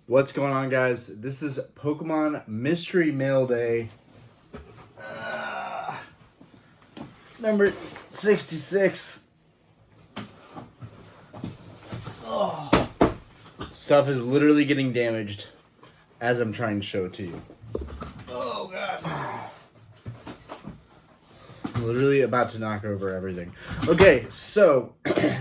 What's going on, guys? This is Pokemon Mystery Mail Day number 66. Oh. Stuff is literally getting damaged as I'm trying to show it to you. Oh god. I'm literally about to knock over everything. Okay, so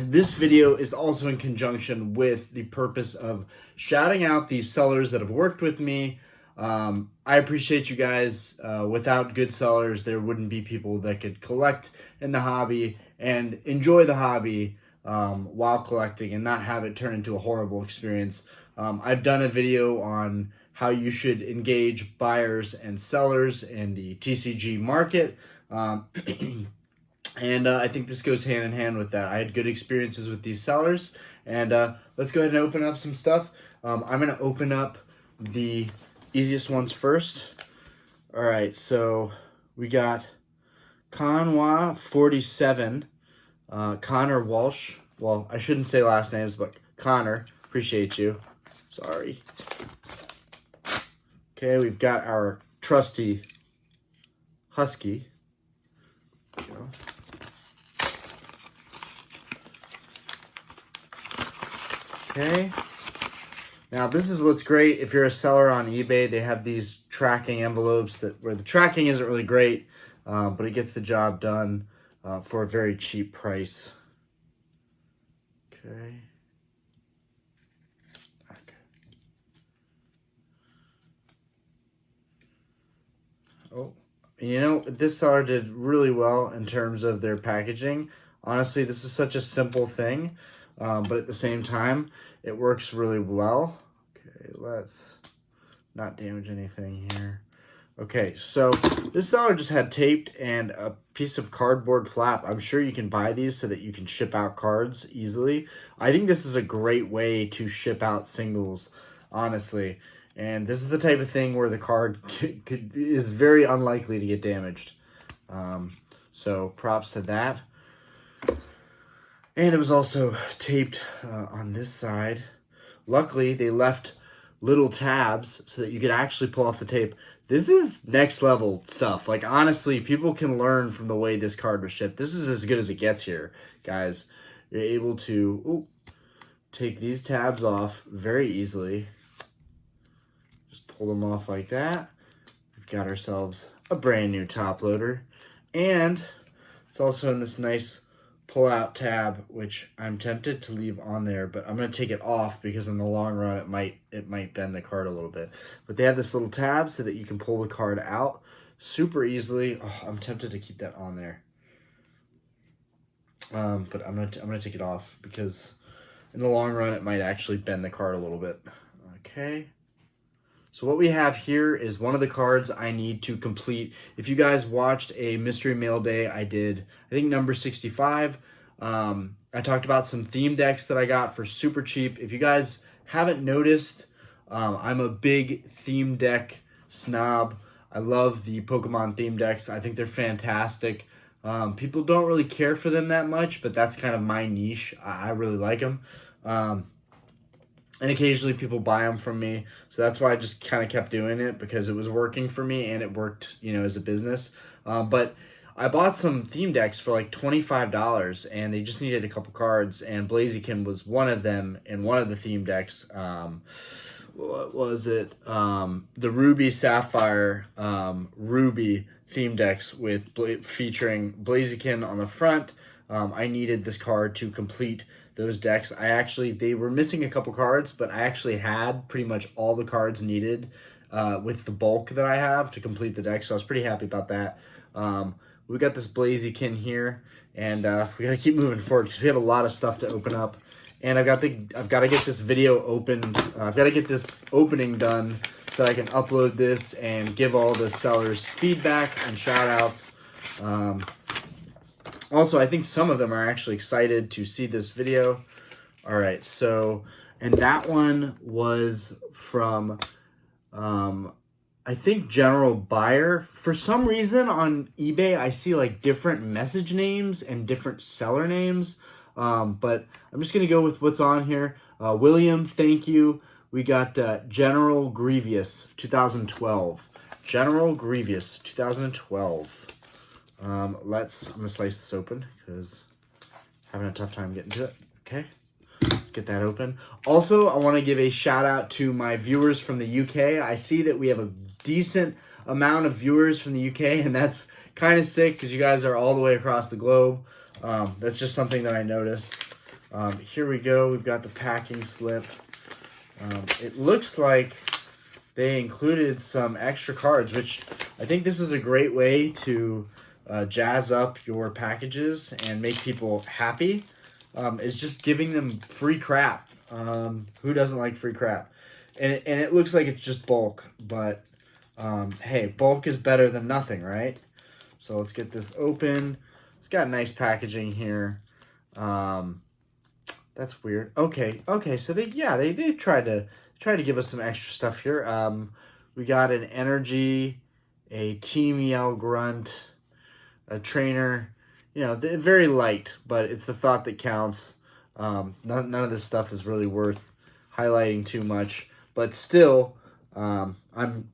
this video is also in conjunction with the purpose of shouting out the sellers that have worked with me. I appreciate you guys. Without good sellers, there wouldn't be people that could collect in the hobby and enjoy the hobby while collecting and not have it turn into a horrible experience. I've done a video on how you should engage buyers and sellers in the TCG market. And I think this goes hand in hand with that. I had good experiences with these sellers, and let's go ahead and open up some stuff. I'm going to open up the easiest ones first. All right, so we got Conwa 47, Connor Walsh. Well, I shouldn't say last names, but Connor, appreciate you. Sorry. Okay, we've got our trusty Husky. There we go. Okay. Now this is what's great. If you're a seller on eBay, they have these tracking envelopes where the tracking isn't really great, but it gets the job done for a very cheap price. Okay. Oh, you know, this seller did really well in terms of their packaging. Honestly, this is such a simple thing, but at the same time, it works really well. Okay, let's not damage anything here. Okay, so this seller just had taped and a piece of cardboard flap. I'm sure you can buy these so that you can ship out cards easily. I think this is a great way to ship out singles, honestly. And this is the type of thing where the card is very unlikely to get damaged. So props to that. And it was also taped on this side. Luckily, they left little tabs so that you could actually pull off the tape. This is next level stuff. Like, honestly, people can learn from the way this card was shipped. This is as good as it gets here, guys. You're able to take these tabs off very easily. Just pull them off like that. We've got ourselves a brand new top loader. And it's also in this nice pull-out tab, which I'm tempted to leave on there, but I'm going to take it off because in the long run it might bend the card a little bit. But they have this little tab so that you can pull the card out super easily. Oh, I'm tempted to keep that on there, but I'm gonna take it off because in the long run it might actually bend the card a little bit. Okay. So what we have here is one of the cards I need to complete. If you guys watched a Mystery Mail Day, I did, I think, number 65. I talked about some theme decks that I got for super cheap. If you guys haven't noticed, I'm a big theme deck snob. I love the Pokemon theme decks. I think they're fantastic. People don't really care for them that much, but that's kind of my niche. I really like them. And occasionally people buy them from me. So that's why I just kind of kept doing it, because it was working for me and it worked, you know, as a business. But I bought some theme decks for like $25 and they just needed a couple cards. And Blaziken was one of them in one of the theme decks. What was it? The Ruby Sapphire Ruby theme decks featuring Blaziken on the front. I needed this card to complete those decks. They were missing a couple cards, but I actually had pretty much all the cards needed with the bulk that I have to complete the deck, so I was pretty happy about that. We got this Blaziken here, and we gotta keep moving forward because we have a lot of stuff to open up. And I've got to get this video opened. I've got to get this opening done so that I can upload this and give all the sellers feedback and shout outs. Also, I think some of them are actually excited to see this video. All right, so, and that one was from, I think, General Buyer. For some reason on eBay, I see like different message names and different seller names. But I'm just going to go with what's on here. William, thank you. we got General Grievous 2012. General Grievous 2012. I'm gonna slice this open because I'm having a tough time getting to it. Okay, let's get that open. Also, I want to give a shout out to my viewers from the UK. I see that we have a decent amount of viewers from the UK, and that's kind of sick because you guys are all the way across the globe. That's just something that I noticed. Here we go. We've got the packing slip. It looks like they included some extra cards, which I think this is a great way to jazz up your packages and make people happy, is just giving them free crap. Who doesn't like free crap? And it looks like it's just bulk, but hey, bulk is better than nothing, right? So let's get this open. It's got nice packaging here. That's weird. Okay, so they tried to give us some extra stuff here. We got an energy, a Team Yell Grunt, a trainer. You know, they're very light, but it's the thought that counts. None of this stuff is really worth highlighting too much, but still, I'm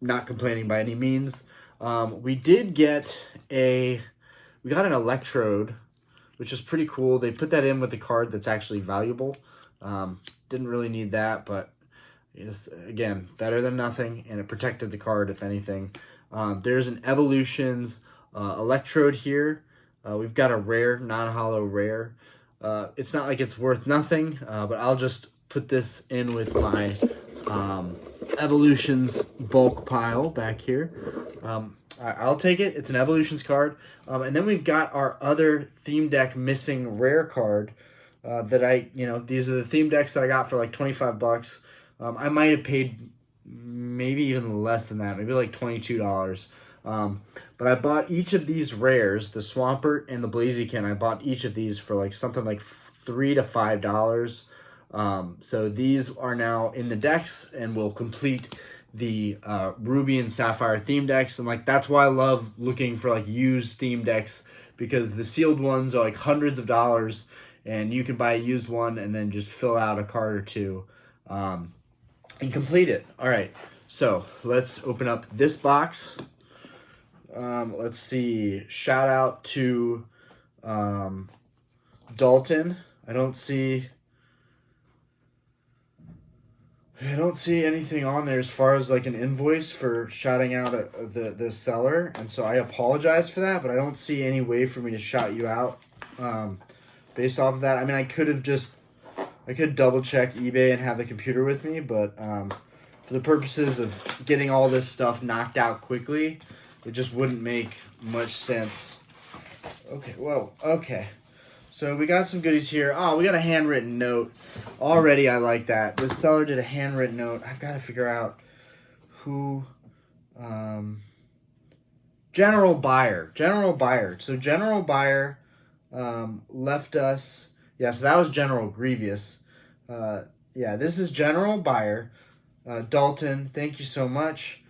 not complaining by any means. We got an electrode, which is pretty cool. They put that in with the card that's actually valuable. Didn't really need that, but it's, again, better than nothing, and it protected the card, if anything. There's an Evolutions electrode here. We've got a rare, non-holo rare. It's not like it's worth nothing, but I'll just put this in with my Evolutions bulk pile back here. I'll take it. It's an Evolutions card. And then we've got our other theme deck missing rare card that these are the theme decks that I got for like 25 bucks. I might have paid maybe even less than that, maybe like $22. But I bought each of these rares, the Swampert and the Blaziken. I bought each of these for like something like $3 to $5. So these are now in the decks and will complete the Ruby and Sapphire theme decks. And like that's why I love looking for like used theme decks, because the sealed ones are like hundreds of dollars, and you can buy a used one and then just fill out a card or two and complete it. All right, so let's open up this box. Let's see. Shout out to Dalton. I don't see anything on there as far as like an invoice for shouting out the seller, and so I apologize for that, but I don't see any way for me to shout you out based off of that. I mean, I could double check eBay and have the computer with me, but for the purposes of getting all this stuff knocked out quickly, it just wouldn't make much sense. Okay, whoa, okay. So we got some goodies here. Oh, we got a handwritten note. Already I like that. This seller did a handwritten note. I've got to figure out who... General Buyer. So General Buyer left us... Yeah, so that was General Grievous. Yeah, this is General Buyer. Dalton, thank you so much.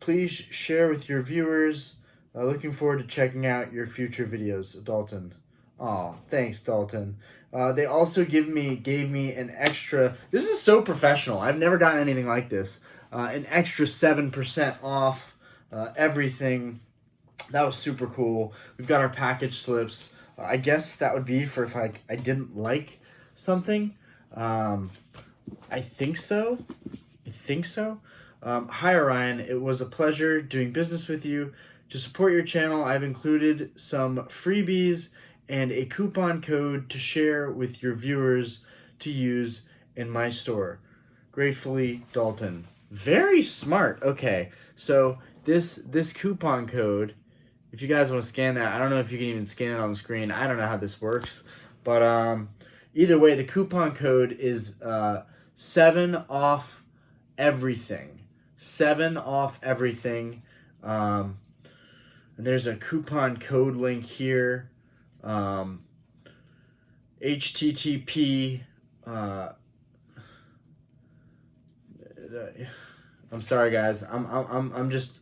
Please share with your viewers. Looking forward to checking out your future videos, Dalton. Oh, thanks, Dalton. They also gave me an extra... This is so professional. I've never gotten anything like this. An extra 7% off everything. That was super cool. We've got our package slips. I guess that would be for if I didn't like something. I think so. Hi, Orion. It was a pleasure doing business with you. To support your channel, I've included some freebies and a coupon code to share with your viewers to use in my store. Gratefully, Dalton. Very smart. Okay, so this coupon code, if you guys want to scan that, I don't know if you can even scan it on the screen. I don't know how this works, but either way, the coupon code is 7 off everything. 7 off everything. And there's a coupon code link here. HTTP I'm sorry guys, I'm just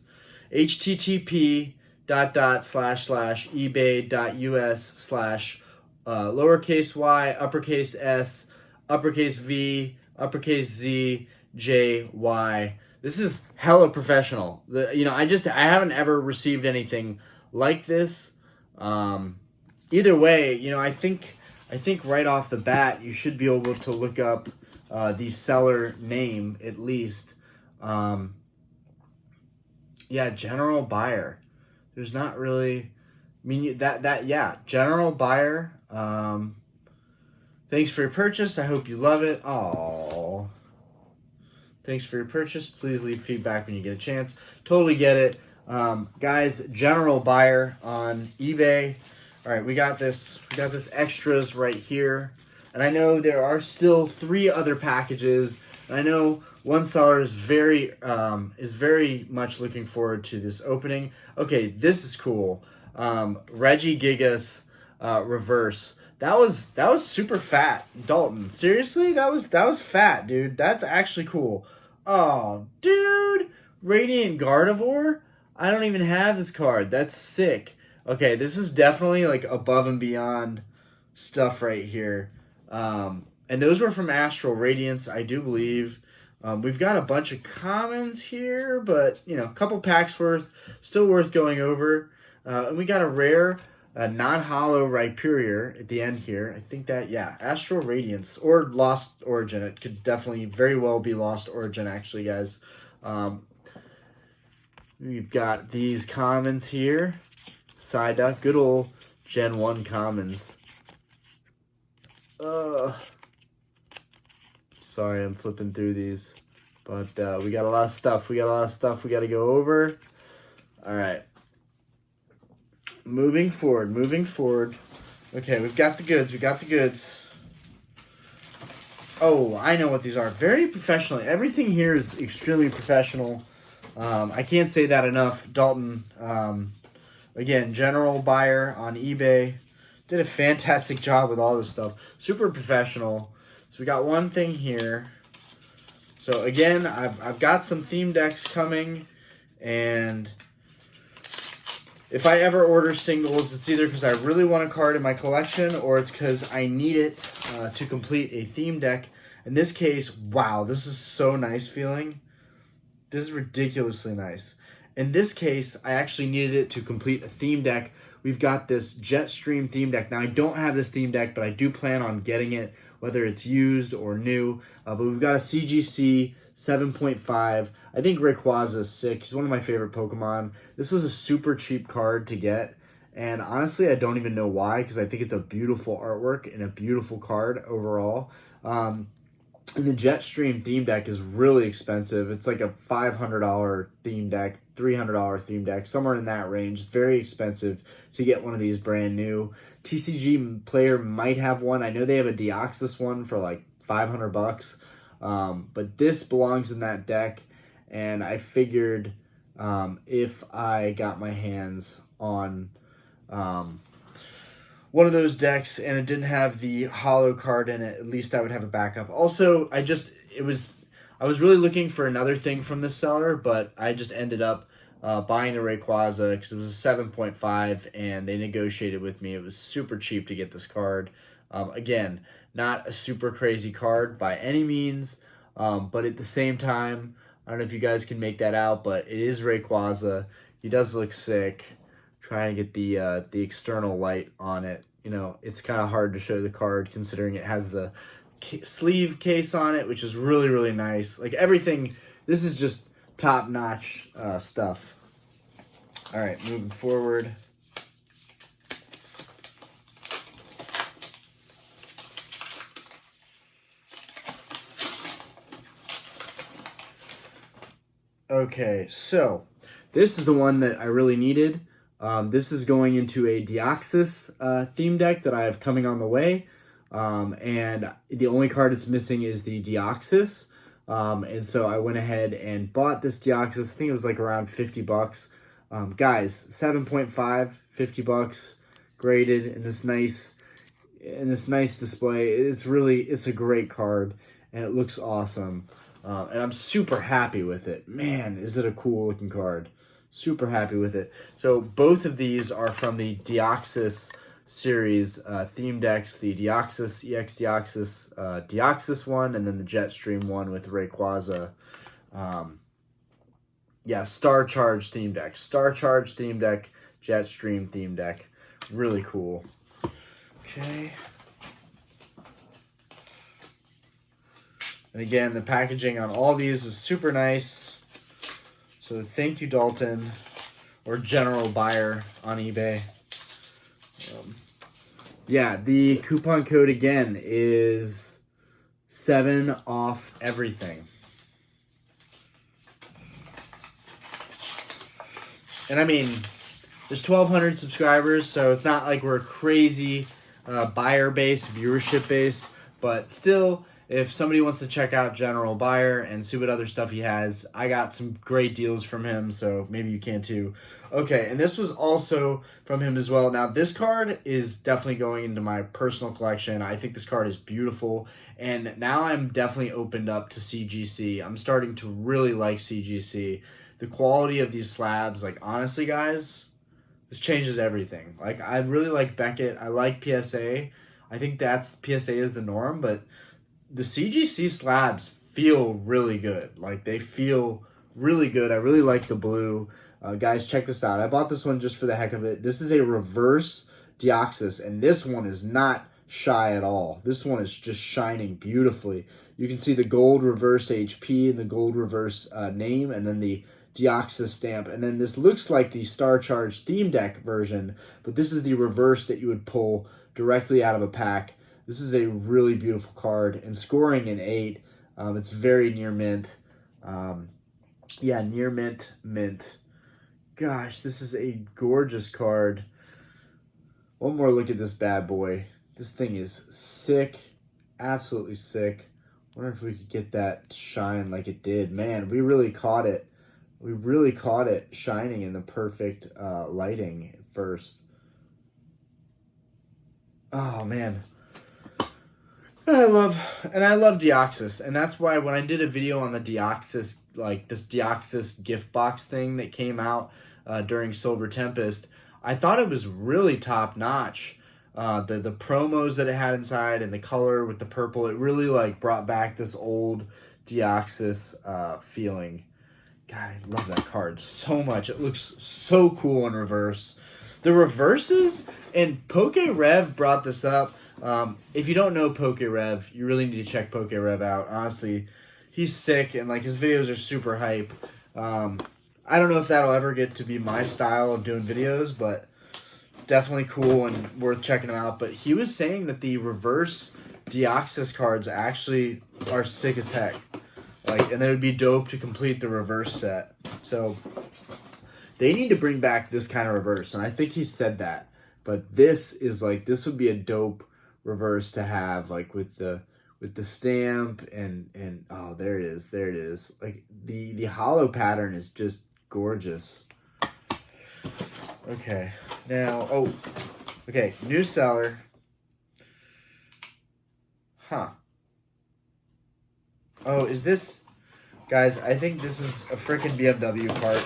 http://ebay.us/lowercase y, uppercase s, uppercase v, uppercase z, JY. This is hella professional. I haven't ever received anything like this. Either way, I think right off the bat you should be able to look up the seller name at least. Yeah, general buyer. There's not really. I mean yeah, general buyer. Thanks for your purchase. I hope you love it. Oh, thanks for your purchase. Please leave feedback when you get a chance. Totally get it. Guys, general buyer on eBay. All right, we got this. We got this extras right here. And I know there are still 3 other packages. And I know one seller is very much looking forward to this opening. Okay, this is cool. Reggie Gigas reverse. That was super fat, Dalton. Seriously, that was fat, dude. That's actually cool. Oh, dude, Radiant Gardevoir. I don't even have this card. That's sick. Okay, this is definitely like above and beyond stuff right here. And those were from Astral Radiance, I do believe. We've got a bunch of commons here, but a couple packs worth, still worth going over. And we got a rare, non-holo Rhyperior at the end here. I think that, yeah, Astral Radiance or Lost Origin. It could definitely very well be Lost Origin, actually, guys. We've got these commons here. Psyduck, good old Gen 1 commons. Sorry, I'm flipping through these. But we got a lot of stuff. We got to go over. All right. Moving forward. Okay, we've got the goods. Oh, I know what these are. Very professional. Everything here is extremely professional. I can't say that enough. Dalton, again, general buyer on eBay. Did a fantastic job with all this stuff. Super professional. So we got one thing here. So again, I've got some theme decks coming, and if I ever order singles, it's either because I really want a card in my collection or it's because I need it to complete a theme deck. In this case, wow, this is so nice feeling. This is ridiculously nice. In this case, I actually needed it to complete a theme deck. We've got this Jetstream theme deck. Now, I don't have this theme deck, but I do plan on getting it, whether it's used or new. But we've got a CGC 7.5. I think Rayquaza is sick. He's one of my favorite Pokemon. This was a super cheap card to get. And honestly, I don't even know why, because I think it's a beautiful artwork and a beautiful card overall. And the Jetstream theme deck is really expensive. It's like a $500 theme deck, $300 theme deck, somewhere in that range. Very expensive to get one of these brand new. TCG player might have one. I know they have a Deoxys one for like $500. But this belongs in that deck, and I figured if I got my hands on one of those decks and it didn't have the holo card in it, at least I would have a backup. Also, I was really looking for another thing from this seller, but I just ended up buying the Rayquaza because it was a 7.5 and they negotiated with me. It was super cheap to get this card. Again, not a super crazy card by any means, but at the same time, I don't know if you guys can make that out, but it is Rayquaza. He does look sick. Trying to get the external light on it. It's kind of hard to show the card considering it has the sleeve case on it, which is really, really nice. Like everything, this is just top-notch stuff. All right, moving forward. Okay, so this is the one that I really needed. This is going into a Deoxys theme deck that I have coming on the way. And the only card it's missing is the Deoxys. And so I went ahead and bought this Deoxys. I think it was like around $50. Guys, 7.5, $50, graded in this nice display. It's a great card and it looks awesome. And I'm super happy with it. Man, is it a cool looking card. Super happy with it. So both of these are from the Deoxys series theme decks, the Deoxys, EX Deoxys, Deoxys one, and then the Jetstream one with Rayquaza. Yeah, Star Charge theme deck. Star Charge theme deck, Jetstream theme deck. Really cool. Okay. And again, the packaging on all these was super nice. So thank you, Dalton, or General Buyer on eBay. Yeah, the coupon code again is 7 off everything. And I mean, there's 1,200 subscribers, so it's not like we're crazy buyer base, viewership base, but still, if somebody wants to check out General Buyer and see what other stuff he has, I got some great deals from him, so maybe you can too. Okay, and this was also from him as well. Now, this card is definitely going into my personal collection. I think this card is beautiful, and now I'm definitely opened up to CGC. I'm starting to really like CGC. The quality of these slabs, like, honestly, guys, this changes everything. Like, I really like Beckett. I like PSA. I think PSA is the norm, but the CGC slabs feel really good. Like, they feel really good. I really like the blue. Guys, check this out. I bought this one just for the heck of it. This is a reverse Deoxys, and this one is not shy at all. This one is just shining beautifully. You can see the gold reverse HP and the gold reverse name, and then the Deoxys stamp. And then this looks like the Star Charge theme deck version, but this is the reverse that you would pull directly out of a pack. This is a really beautiful card, and scoring an 8. It's very near mint. Yeah, near mint. Gosh, this is a gorgeous card. One more look at this bad boy. This thing is sick, absolutely sick. Wonder if we could get that to shine like it did. Man, we really caught it. We really caught it shining in the perfect lighting at first. Oh, man. I love Deoxys, and that's why when I did a video on the Deoxys, like this Deoxys gift box thing that came out during Silver Tempest, I thought it was really top notch. The promos that it had inside and the color with the purple, it really like brought back this old Deoxys feeling. God, I love that card so much. It looks so cool in reverse. The reverses, and Poke Rev brought this up. If you don't know Poke Rev, you really need to check Poke Rev out. Honestly, he's sick, and like his videos are super hype. I don't know if that'll ever get to be my style of doing videos, but definitely cool and worth checking him out. But he was saying that the reverse Deoxys cards actually are sick as heck. Like, and it would be dope to complete the reverse set. So they need to bring back this kind of reverse, and I think he said that. But this is like, this would be a dope reverse to have, like with the stamp and oh, there it is. Like the holo pattern is just gorgeous. Okay, now okay, new seller. Huh. Oh, is this, guys, I think this is a freaking BMW part.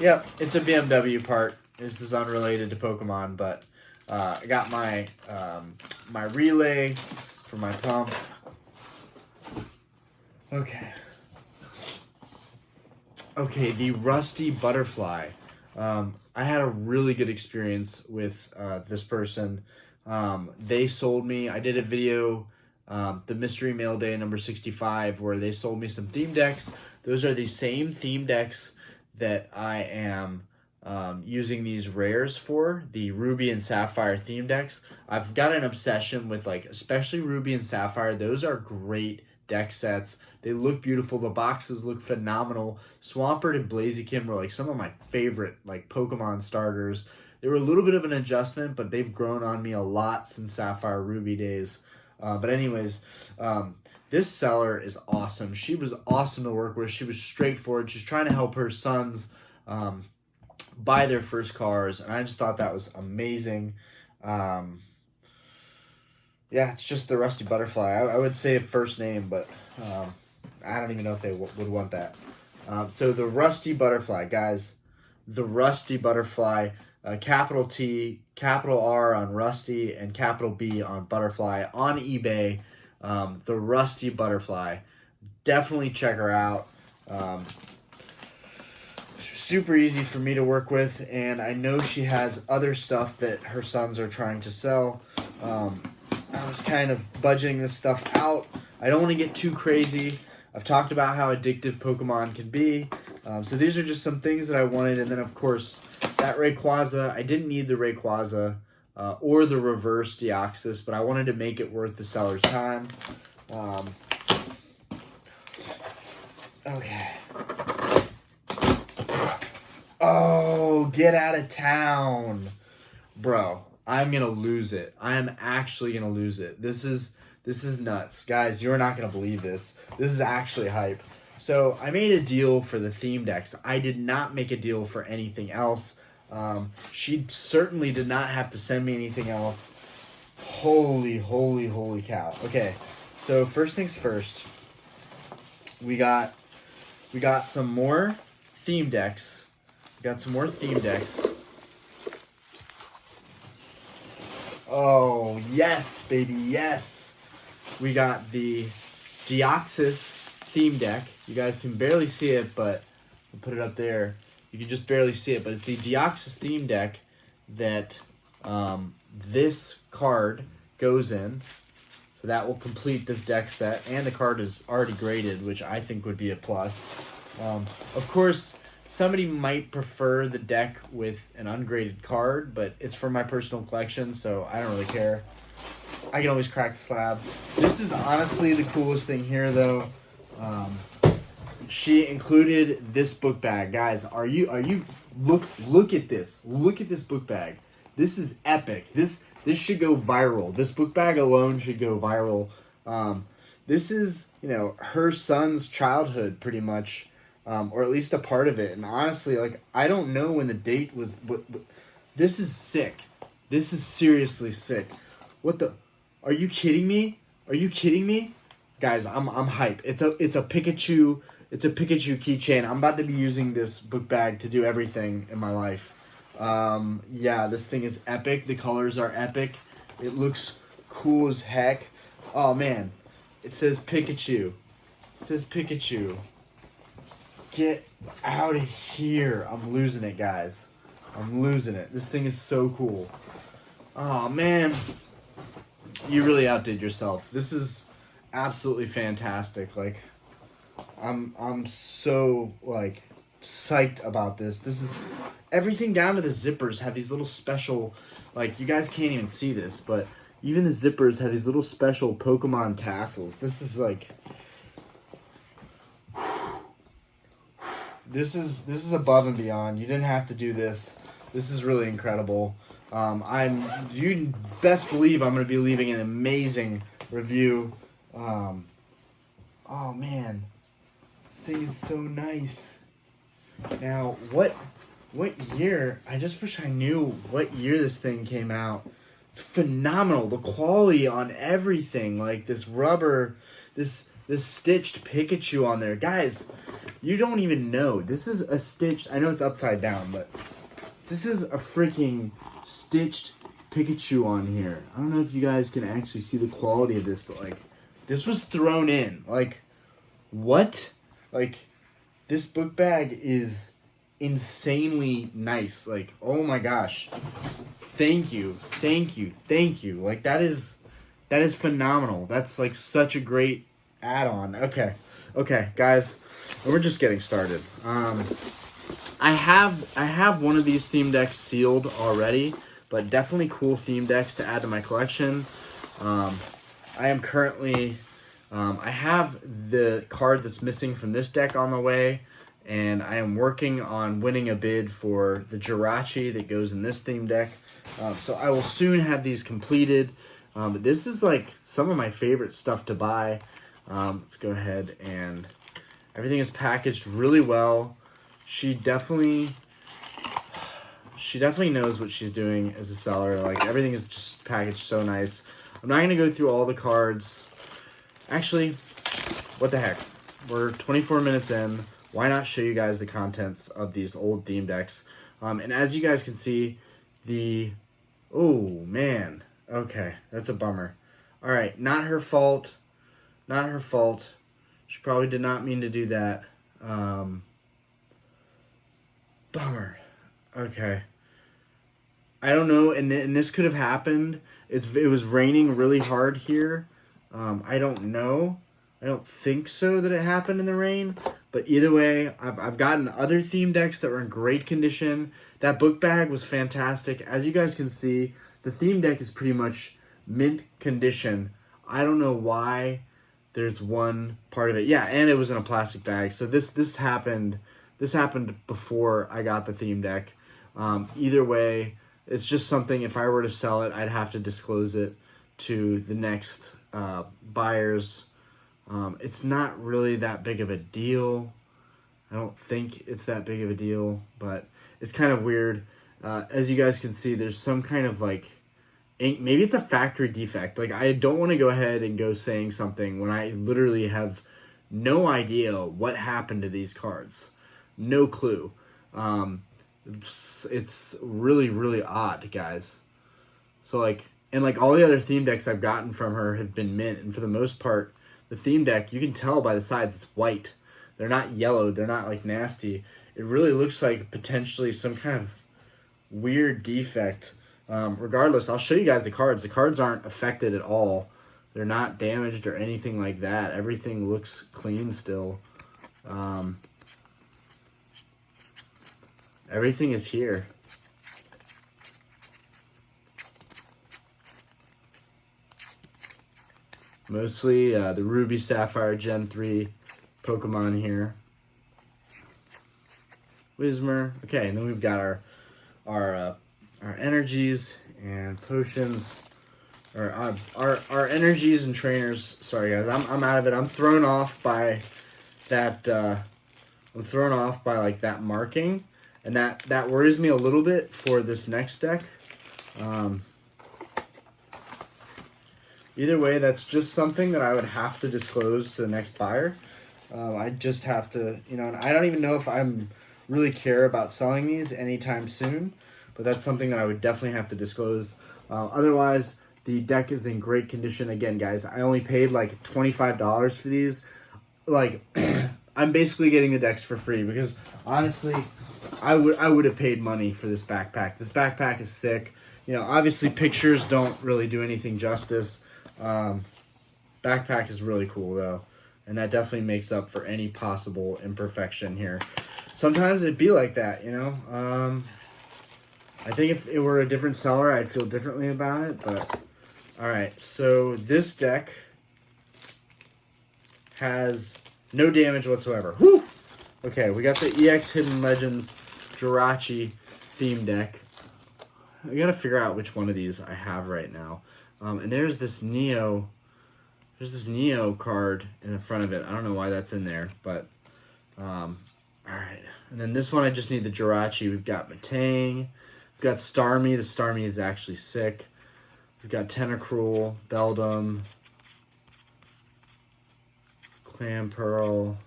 Yep, it's a BMW part. This is unrelated to Pokemon, but I got my my relay for my pump. Okay, the Rusty Butterfly. I had a really good experience with this person. They sold me, I did a video, the Mystery Mail Day number 65, where they sold me some theme decks. Those are the same theme decks that I am using these rares for, the Ruby and Sapphire theme decks. I've got an obsession with, like, especially Ruby and Sapphire. Those are great deck sets. They look beautiful. The boxes look phenomenal. Swampert and Blaziken were like some of my favorite like Pokemon starters. They were a little bit of an adjustment, but they've grown on me a lot since Sapphire Ruby days. But anyways, this seller is awesome. She was awesome to work with. She was straightforward. She's trying to help her sons buy their first cars, and I just thought that was amazing. Yeah, it's just the Rusty Butterfly. I would say first name, but I don't even know if they would want that. So the Rusty Butterfly, guys, the Rusty Butterfly, capital T, capital R on Rusty, and capital B on Butterfly on eBay. The Rusty Butterfly. Definitely check her out. Super easy for me to work with, and I know she has other stuff that her sons are trying to sell. I was kind of budgeting this stuff out. I don't want to get too crazy. I've talked about how addictive Pokemon can be. So these are just some things that I wanted. And then, of course, that Rayquaza. I didn't need the Rayquaza or the reverse Deoxys, but I wanted to make it worth the seller's time. Okay. Oh, get out of town. Bro, I'm going to lose it. I am actually going to lose it. This is nuts. Guys, you're not going to believe this. This is actually hype. So I made a deal for the theme decks. I did not make a deal for anything else. She certainly did not have to send me anything else. Holy cow. Okay, so first things first. We got some more theme decks. Oh, yes, baby, yes. We got the Deoxys theme deck. You guys can barely see it, but I'll put it up there. You can just barely see it, but it's the Deoxys theme deck that this card goes in. So that will complete this deck set, and the card is already graded, which I think would be a plus. Of course, somebody might prefer the deck with an ungraded card, but it's for my personal collection, so I don't really care. I can always crack the slab. This is honestly the coolest thing here, though. She included this book bag. Guys, are you look at this. Look at this book bag. This is epic. This should go viral. This book bag alone should go viral. This is, her son's childhood pretty much, or at least a part of it. And honestly, like, I don't know when the date was. This is sick. This is seriously sick. What the? Are you kidding me? Are you kidding me? Guys, I'm hype. It's a Pikachu. It's a Pikachu keychain. I'm about to be using this book bag to do everything in my life. Yeah, this thing is epic. The colors are epic. It looks cool as heck. Oh man, it says Pikachu. It says Pikachu. Get out of here. I'm losing it, guys. I'm losing it. This thing is so cool. Oh man, you really outdid yourself. This is absolutely fantastic. Like, I'm so, like, psyched about this. This is everything down to the zippers have these little special, like, you guys can't even see this, but even the zippers have these little special Pokemon tassels. This is like, this is above and beyond. You didn't have to do this. This is really incredible. You best believe I'm going to be leaving an amazing review. Oh man, this thing is so nice. Now, what year? I just wish I knew what year this thing came out. It's phenomenal. The quality on everything, like this rubber, this stitched Pikachu on there. Guys, you don't even know. This is a stitched, I know it's upside down, but this is a freaking stitched Pikachu on here. I don't know if you guys can actually see the quality of this, but like, this was thrown in. Like, what? Like, this book bag is insanely nice. Like, oh my gosh. Thank you. Like, that is phenomenal. That's like such a great add-on. Okay, guys, we're just getting started. I have one of these theme decks sealed already, but definitely cool theme decks to add to my collection. I am currently, I have the card that's missing from this deck on the way, and I am working on winning a bid for the Jirachi that goes in this theme deck. So I will soon have these completed. But this is like some of my favorite stuff to buy. Let's go ahead, and everything is packaged really well. She definitely knows what she's doing as a seller. Like, everything is just packaged so nice. I'm not going to go through all the cards. Actually, what the heck. We're 24 minutes in. why not show you guys the contents of these old theme decks? And as you guys can see, oh man, okay, that's a bummer. All right, not her fault, not her fault. She probably did not mean to do that. Bummer. Okay. I don't know, and this could have happened. It was raining really hard here. I don't know. I don't think so that it happened in the rain. But either way, I've gotten other theme decks that were in great condition. That book bag was fantastic. As you guys can see, the theme deck is pretty much mint condition. I don't know why there's one part of it. Yeah, and it was in a plastic bag. So this happened before I got the theme deck. Either way, it's just something, if I were to sell it, I'd have to disclose it to the next buyers. It's not really that big of a deal. I don't think it's that big of a deal, but it's kind of weird. As you guys can see, there's some kind of like ink. Maybe it's a factory defect. Like, I don't want to go ahead and go saying something when I literally have no idea what happened to these cards. No clue. It's really, really odd, guys. So like, and like all the other theme decks I've gotten from her have been mint, and for the most part, the theme deck, you can tell by the sides, it's white. They're not yellow. They're not like nasty. It really looks like potentially some kind of weird defect. Regardless, I'll show you guys the cards. The cards aren't affected at all. They're not damaged or anything like that. Everything looks clean still. Everything is here. Mostly the Ruby Sapphire Gen 3 Pokemon here. Whismer. Okay, and then we've got our energies and potions. Or our energies and trainers. Sorry guys, I'm out of it. I'm thrown off by that. I'm thrown off by like that marking. And that worries me a little bit for this next deck. Either way, that's just something that I would have to disclose to the next buyer. I just have to, and I don't even know if I'm really care about selling these anytime soon, but that's something that I would definitely have to disclose. Otherwise, the deck is in great condition. Again, guys, I only paid like $25 for these. Like, I'm basically getting the decks for free because honestly, I would have paid money for this backpack. This backpack is sick. Obviously pictures don't really do anything justice. Backpack is really cool though, and that definitely makes up for any possible imperfection here. Sometimes it'd be like that, I think if it were a different seller, I'd feel differently about it, but all right. So this deck has no damage whatsoever. Whew! Okay, we got the EX Hidden Legends Jirachi theme deck. I gotta figure out which one of these I have right now. And there's this Neo card in the front of it. I don't know why that's in there, but all right. And then this one, I just need the Jirachi. We've got Matang. We've got Starmie. The Starmie is actually sick. We've got Tentacruel, Beldum, Clam Pearl.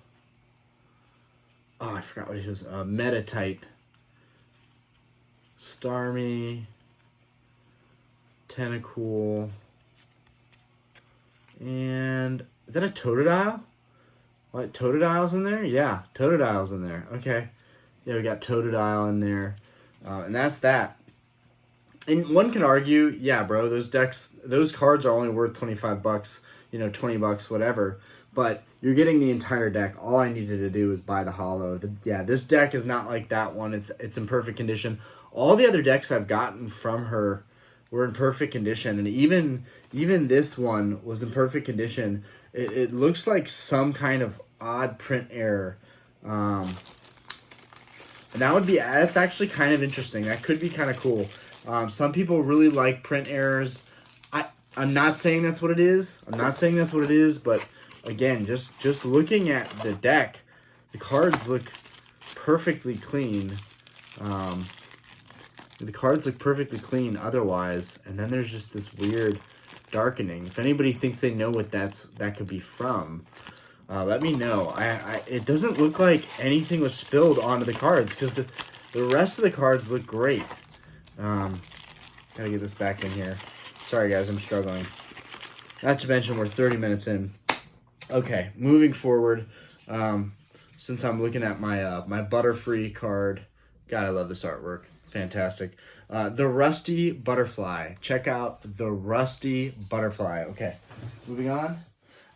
Oh, I forgot what he was. Metatite. Starmie. Tentacool. And is that a Totodile? What, Totodile's in there? Yeah, Totodile's in there. Okay. Yeah, we got Totodile in there. And that's that. And one could argue, yeah, bro, those cards are only worth 25 bucks, 20 bucks, whatever. But you're getting the entire deck. All I needed to do was buy the holo. Yeah, this deck is not like that one. It's in perfect condition. All the other decks I've gotten from her were in perfect condition, and even this one was in perfect condition. It looks like some kind of odd print error. And that's actually kind of interesting. That could be kind of cool. Some people really like print errors. I'm not saying that's what it is. But again, just looking at the deck, the cards look perfectly clean. The cards look perfectly clean otherwise, and then there's just this weird darkening. If anybody thinks they know what that could be from, let me know. It doesn't look like anything was spilled onto the cards because the rest of the cards look great. Gotta get this back in here. Sorry guys, I'm struggling. Not to mention we're 30 minutes in. Okay, moving forward. Since I'm looking at my my Butterfree card, God, I love this artwork. Fantastic. The Rusty Butterfly. Check out the Rusty Butterfly. Okay, moving on.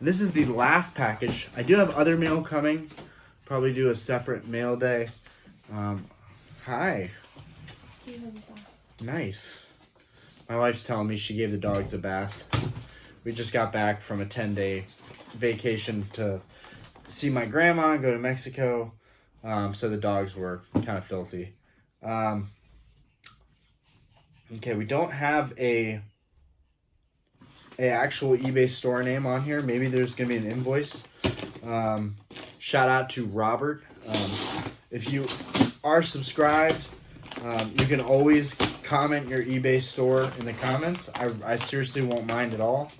This is the last package. I do have other mail coming. Probably do a separate mail day. Hi. Nice. My wife's telling me she gave the dogs a bath. We just got back from a 10-day vacation to see my grandma and go to Mexico. So the dogs were kind of filthy. Okay, we don't have a actual eBay store name on here. Maybe there's gonna be an invoice. Shout out to Robert. If you are subscribed, you can always comment your eBay store in the comments. I seriously won't mind at all.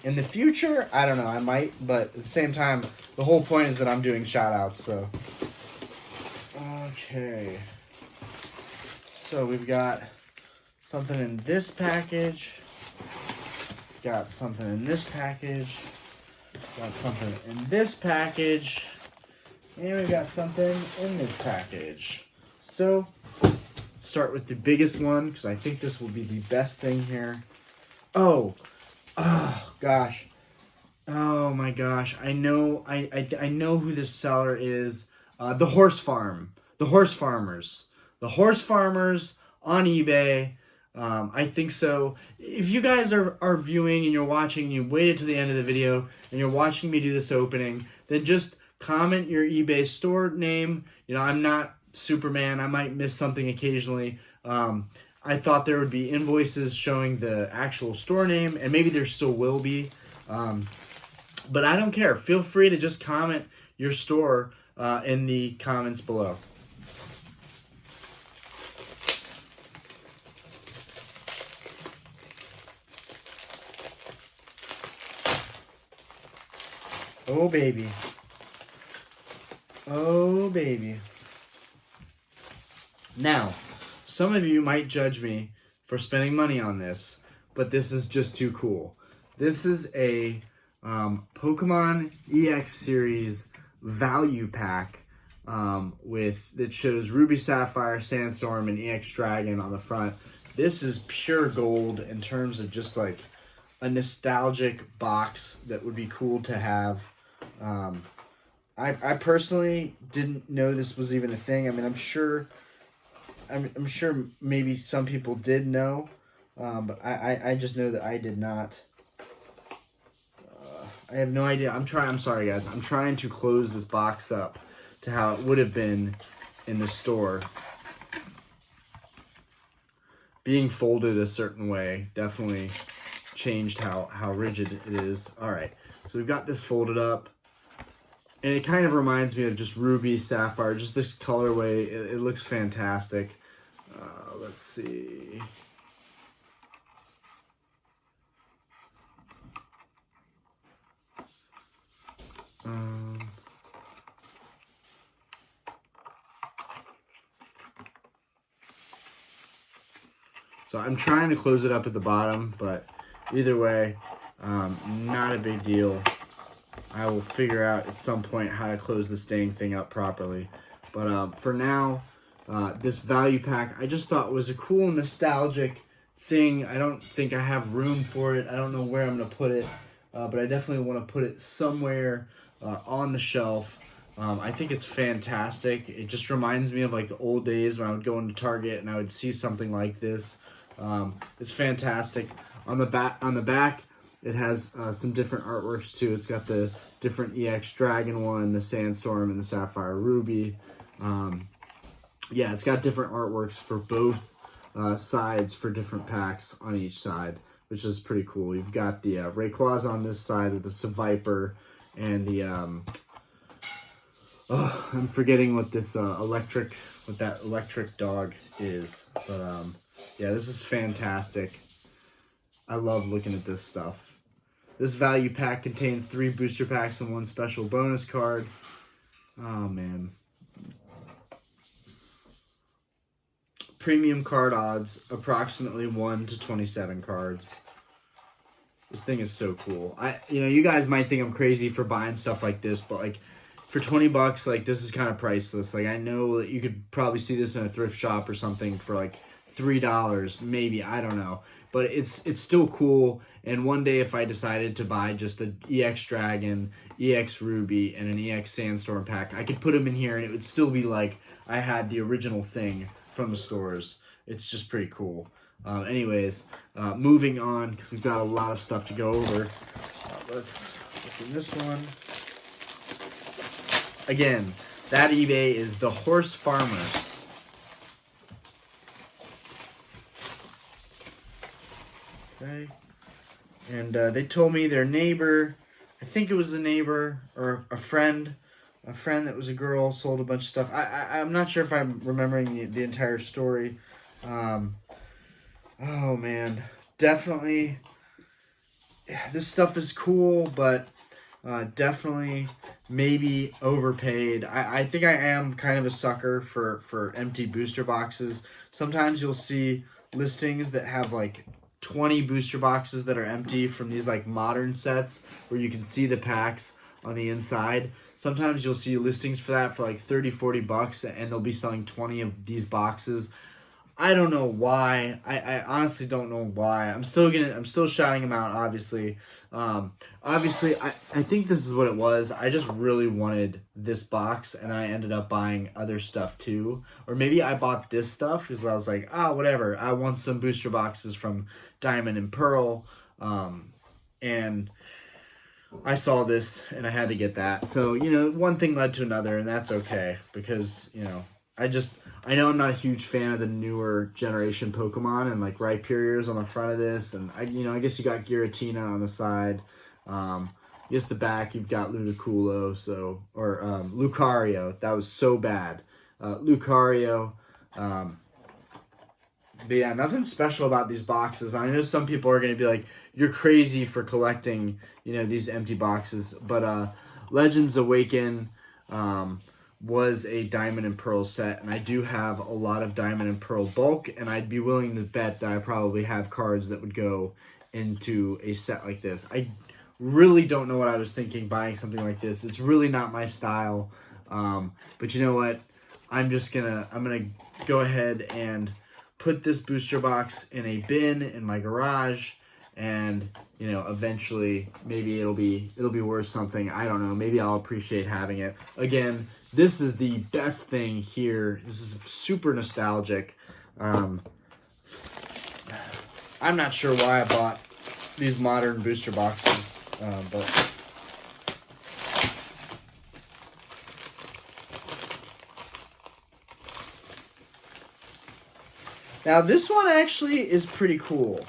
In the future, I don't know, I might, but at the same time, the whole point is that I'm doing shout outs, so. Okay. So we've got something in this package. Got something in this package. Got something in this package. And we got something in this package. So, let's start with the biggest one, because I think this will be the best thing here. Oh gosh. Oh my gosh. I know who this seller is. The Horse Farm. The Horse Farmers. The Horse Farmers on eBay. I think so. If you guys are viewing and you're watching, you waited to the end of the video and you're watching me do this opening, then just comment your eBay store name. You know, I'm not Superman. I might miss something occasionally. I thought there would be invoices showing the actual store name, and maybe there still will be. But I don't care. Feel free to just comment your store in the comments below. Oh, baby. Oh, baby. Now, some of you might judge me for spending money on this, but this is just too cool. This is a Pokemon EX series value pack that shows Ruby Sapphire, Sandstorm, and EX Dragon on the front. This is pure gold in terms of just like a nostalgic box that would be cool to have. I personally didn't know this was even a thing. I mean, I'm sure maybe some people did know, but I just know that I did not. I have no idea. I'm sorry guys. I'm trying to close this box up to how it would have been in the store. Being folded a certain way definitely changed how rigid it is. All right, so we've got this folded up. And it kind of reminds me of just Ruby, Sapphire, just this colorway. It looks fantastic. Let's see. So I'm trying to close it up at the bottom, but either way, not a big deal. I will figure out at some point how to close this dang thing up properly. But for now, this value pack, I just thought was a cool nostalgic thing. I don't think I have room for it. I don't know where I'm going to put it, but I definitely want to put it somewhere on the shelf. I think it's fantastic. It just reminds me of like the old days when I would go into Target and I would see something like this. It's fantastic. On the back, it has some different artworks too. It's got the different EX Dragon one, the Sandstorm, and the Sapphire Ruby. Yeah, it's got different artworks for both sides for different packs on each side, which is pretty cool. You've got the Rayquaza on this side with the Seviper and the I'm forgetting what this that electric dog is, but yeah, this is fantastic. I love looking at this stuff. This value pack contains 3 booster packs and 1 special bonus card. Oh, man. Premium card odds, approximately 1 to 27 cards. This thing is so cool. You guys might think I'm crazy for buying stuff like this, but like for $20, like this is kind of priceless. Like I know that you could probably see this in a thrift shop or something for like $3, maybe, I don't know. But it's still cool. And one day if I decided to buy just an EX Dragon, EX Ruby, and an EX Sandstorm pack, I could put them in here and it would still be like I had the original thing from the stores. It's just pretty cool. Anyways, moving on, because we've got a lot of stuff to go over. Let's look in this one. Again, that eBay is the Horse Farmers. Okay. And they told me their neighbor, I think it was a neighbor or a friend that was a girl, sold a bunch of stuff. I'm not sure if I'm remembering the entire story. Oh, man. Definitely, this stuff is cool, but definitely maybe overpaid. I think I am kind of a sucker for empty booster boxes. Sometimes you'll see listings that have like 20 booster boxes that are empty from these like modern sets where you can see the packs on the inside. Sometimes you'll see listings for that for like 30-40 bucks, and they'll be selling 20 of these boxes. I don't know why. I honestly don't know why. I'm still shouting them out, obviously. Obviously, I think this is what it was. I just really wanted this box, and I ended up buying other stuff too. Or maybe I bought this stuff because I was like, whatever. I want some booster boxes from Diamond and Pearl. And I saw this, and I had to get that. So, one thing led to another, and that's okay. Because, I know I'm not a huge fan of the newer generation Pokemon and like Rhyperior's on the front of this, and I guess you got Giratina on the side. Just the back you've got Ludicolo, or Lucario. That was so bad. Lucario. But yeah, nothing special about these boxes. I know some people are gonna be like, "You're crazy for collecting, these empty boxes." But Legends Awaken. Was a Diamond and Pearl set, and I do have a lot of Diamond and Pearl bulk, and I'd be willing to bet that I probably have cards that would go into a set like this. I really don't know what I was thinking buying something like this. It's really not my style, but you know what? I'm gonna go ahead and put this booster box in a bin in my garage, and eventually maybe it'll be worth something. I don't know. Maybe I'll appreciate having it again. This is the best thing here. This is super nostalgic. I'm not sure why I bought these modern booster boxes, but now this one actually is pretty cool.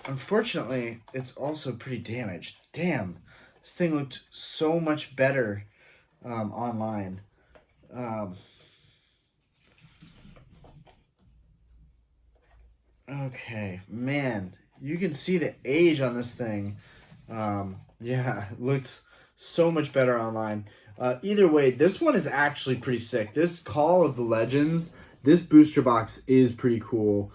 Unfortunately, it's also pretty damaged. Damn. This thing looked so much better online. Okay, man. You can see the age on this thing. Yeah, it looks so much better online. Either way, this one is actually pretty sick. This Call of the Legends, this booster box is pretty cool.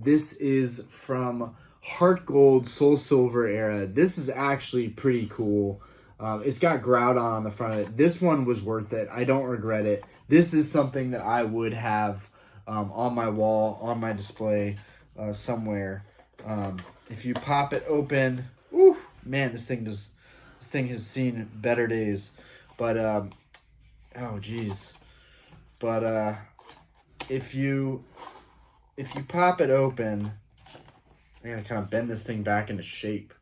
This is from Heart Gold, Soul Silver era. This is actually pretty cool. It's got Groudon on the front of it. This one was worth it. I don't regret it. This is something that I would have on my wall, on my display somewhere. If you pop it open, whew, man, this thing has seen better days. But oh geez. But if you pop it open, I gotta kind of bend this thing back into shape.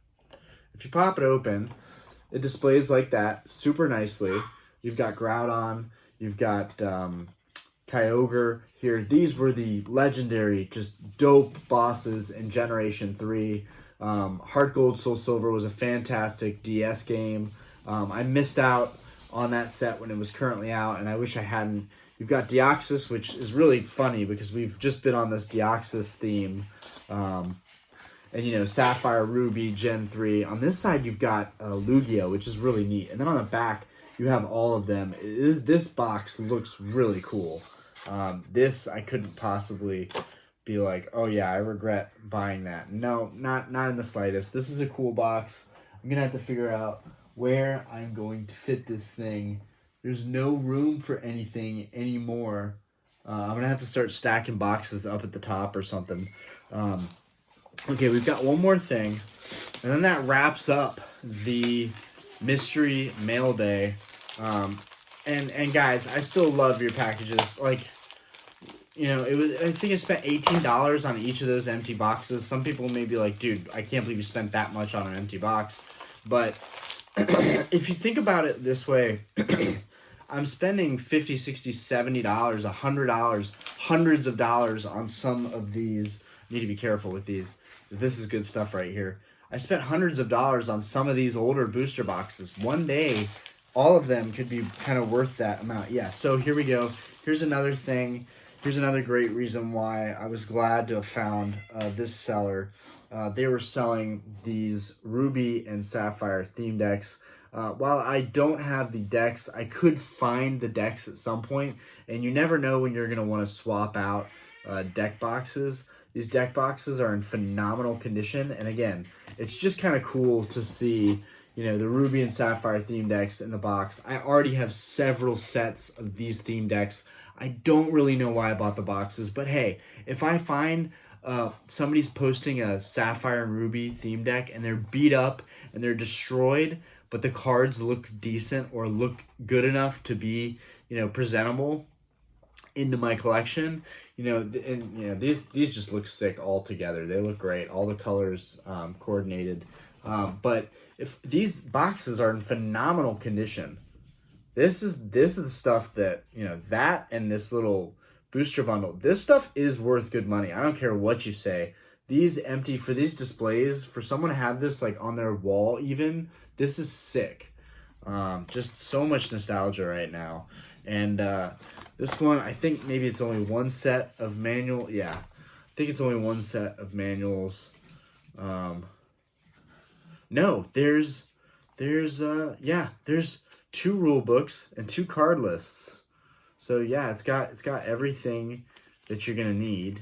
If you pop it open, it displays like that, super nicely. You've got Groudon, you've got Kyogre here. These were the legendary, just dope bosses in Generation 3. Heart Gold, Soul Silver was a fantastic DS game. I missed out on that set when it was currently out, and I wish I hadn't, You've got Deoxys, which is really funny because we've just been on this Deoxys theme. And, you know, Sapphire, Ruby, Gen 3. On this side, you've got Lugia, which is really neat. And then on the back, you have all of them. This box looks really cool. This, I couldn't possibly be like, oh yeah, I regret buying that. No, not in the slightest. This is a cool box. I'm going to have to figure out where I'm going to fit this thing. There's no room for anything anymore. I'm going to have to start stacking boxes up at the top or something. Okay, we've got one more thing, and then that wraps up the mystery mail day. And guys, I still love your packages. Like, you know, I think I spent $18 on each of those empty boxes. Some people may be like, dude, I can't believe you spent that much on an empty box. But if you think about it this way, I'm spending $50, $60, $70, $100, hundreds of dollars on some of these. I need to be careful with these. This is good stuff right here. I spent hundreds of dollars on some of these older booster boxes. One day, all of them could be kind of worth that amount. Yeah, so here we go. Here's another thing. Here's another great reason why I was glad to have found this seller. They were selling these Ruby and Sapphire theme decks. While I don't have the decks, I could find the decks at some point, and you never know when you're going to want to swap out deck boxes. These deck boxes are in phenomenal condition, and again, it's just kind of cool to see, you know, the Ruby and Sapphire theme decks in the box. I already have several sets of these theme decks. I don't really know why I bought the boxes, but hey, if I find somebody's posting a Sapphire and Ruby theme deck and they're beat up and they're destroyed, but the cards look decent or look good enough to be, you know, presentable into my collection, you know, and you know, these just look sick all together. They look great, all the colors coordinated. But if these boxes are in phenomenal condition, this is the stuff that, you know, that and this little booster bundle, this stuff is worth good money. I don't care what you say. These empty, for these displays, for someone to have this like on their wall even, this is sick. Just so much nostalgia right now. And this one, I think maybe it's only one set of manual. Yeah, I think it's only one set of manuals. No, there's 2 rule books and 2 card lists. So yeah, it's got everything that you're gonna need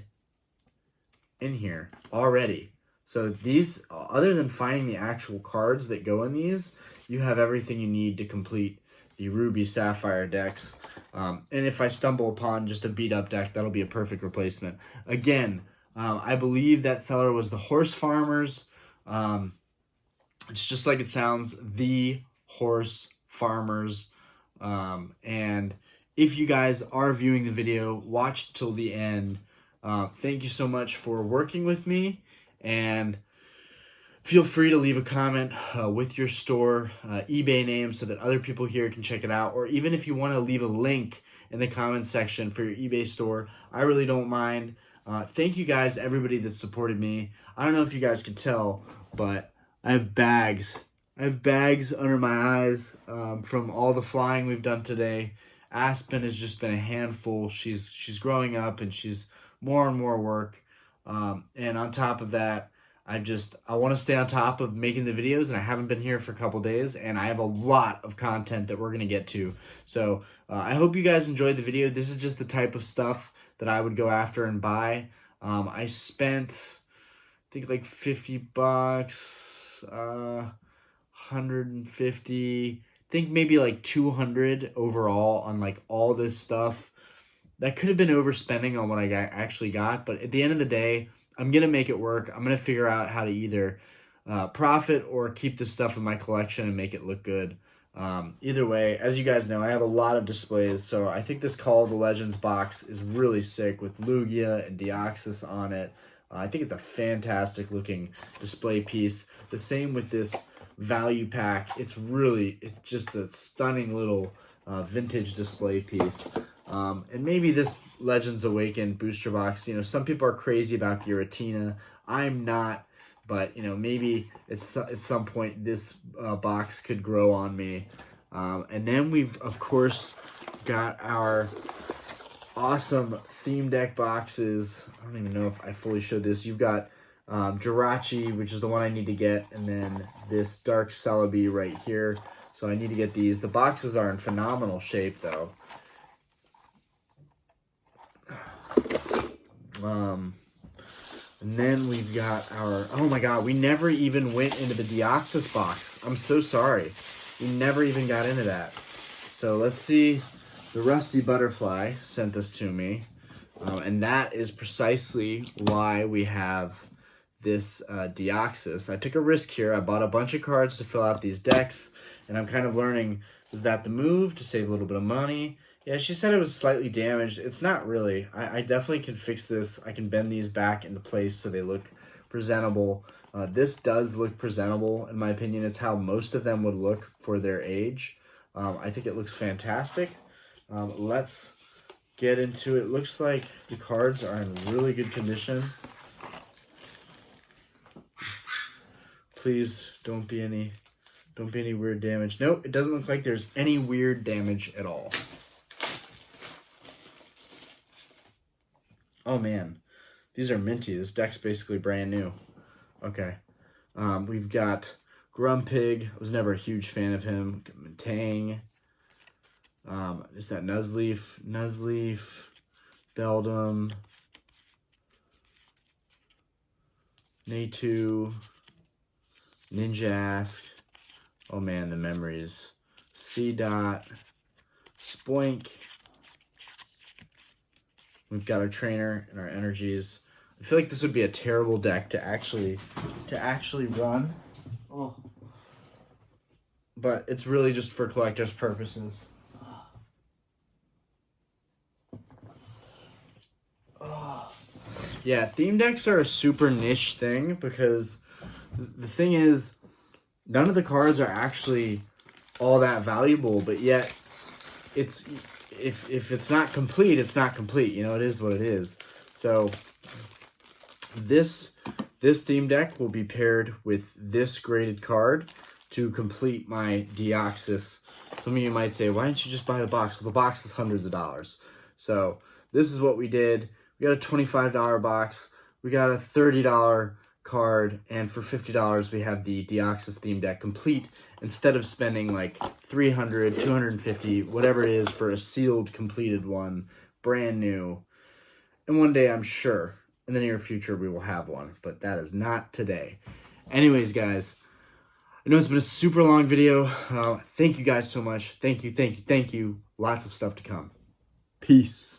in here already. So these, other than finding the actual cards that go in these, you have everything you need to complete the Ruby Sapphire decks. And if I stumble upon just a beat up deck, that'll be a perfect replacement. Again, I believe that seller was the Horse Farmers. It's just like it sounds, the Horse Farmers. And if you guys are viewing the video, watch till the end. Thank you so much for working with me, and feel free to leave a comment with your store eBay name so that other people here can check it out, or even if you want to leave a link in the comments section for your eBay store, I really don't mind. Thank you guys, everybody that supported me. I don't know if you guys can tell, but I have bags. I have bags under my eyes from all the flying we've done today. Aspen has just been a handful. She's growing up, and she's more and more work. And on top of that, I want to stay on top of making the videos, and I haven't been here for a couple days, and I have a lot of content that we're going to get to. So I hope you guys enjoyed the video. This is just the type of stuff that I would go after and buy. I spent, I think, like $50, 150, I think maybe like 200 overall on like all this stuff. That could have been overspending on what I actually got, but at the end of the day, I'm going to make it work. I'm going to figure out how to either profit or keep this stuff in my collection and make it look good. Either way, as you guys know, I have a lot of displays, so I think this Call of the Legends box is really sick with Lugia and Deoxys on it. I think it's a fantastic looking display piece. The same with this value pack. It's just a stunning little vintage display piece. And maybe this Legends Awakened booster box, you know, some people are crazy about Giratina. I'm not, but, you know, maybe at some point this box could grow on me. And then we've, of course, got our awesome theme deck boxes. I don't even know if I fully showed this. You've got Jirachi, which is the one I need to get, and then this Dark Celebi right here. So I need to get these. The boxes are in phenomenal shape, though. And then we've got our, oh my god, we never even went into the Deoxys box. I'm so sorry. We never even got into that. So let's see. The Rusty Butterfly sent this to me. And that is precisely why we have this Deoxys. I took a risk here. I bought a bunch of cards to fill out these decks. And I'm kind of learning, was that the move to save a little bit of money? Yeah, she said it was slightly damaged. It's not really. I definitely can fix this. I can bend these back into place so they look presentable. This does look presentable, in my opinion. It's how most of them would look for their age. I think it looks fantastic. Let's get into it. Looks like the cards are in really good condition. Please don't be any weird damage. Nope, it doesn't look like there's any weird damage at all. Oh man, these are minty. This deck's basically brand new. Okay. We've got Grumpig. I was never a huge fan of him. Tang. Is that Nuzleaf, Beldum, Natu, Ninjask. Oh man, the memories. C-Dot, Spoink. We've got our trainer and our energies. I feel like this would be a terrible deck to actually run. Oh. But it's really just for collector's purposes. Oh. Yeah, theme decks are a super niche thing because the thing is, none of the cards are actually all that valuable, but yet it's if it's not complete, it's not complete. You know, it is what it is. So this theme deck will be paired with this graded card to complete my Deoxys. Some of you might say, why didn't you just buy the box? Well, the box is hundreds of dollars. So this is what we did. We got a $25 box. We got a $30 card, and for $50 we have the Deoxys theme deck complete instead of spending like $300, $250, whatever it is for a sealed completed one, brand new. And one day I'm sure in the near future we will have one, but that is not today. Anyways, guys, I know it's been a super long video. Thank you guys so much. Thank you. Lots of stuff to come. Peace.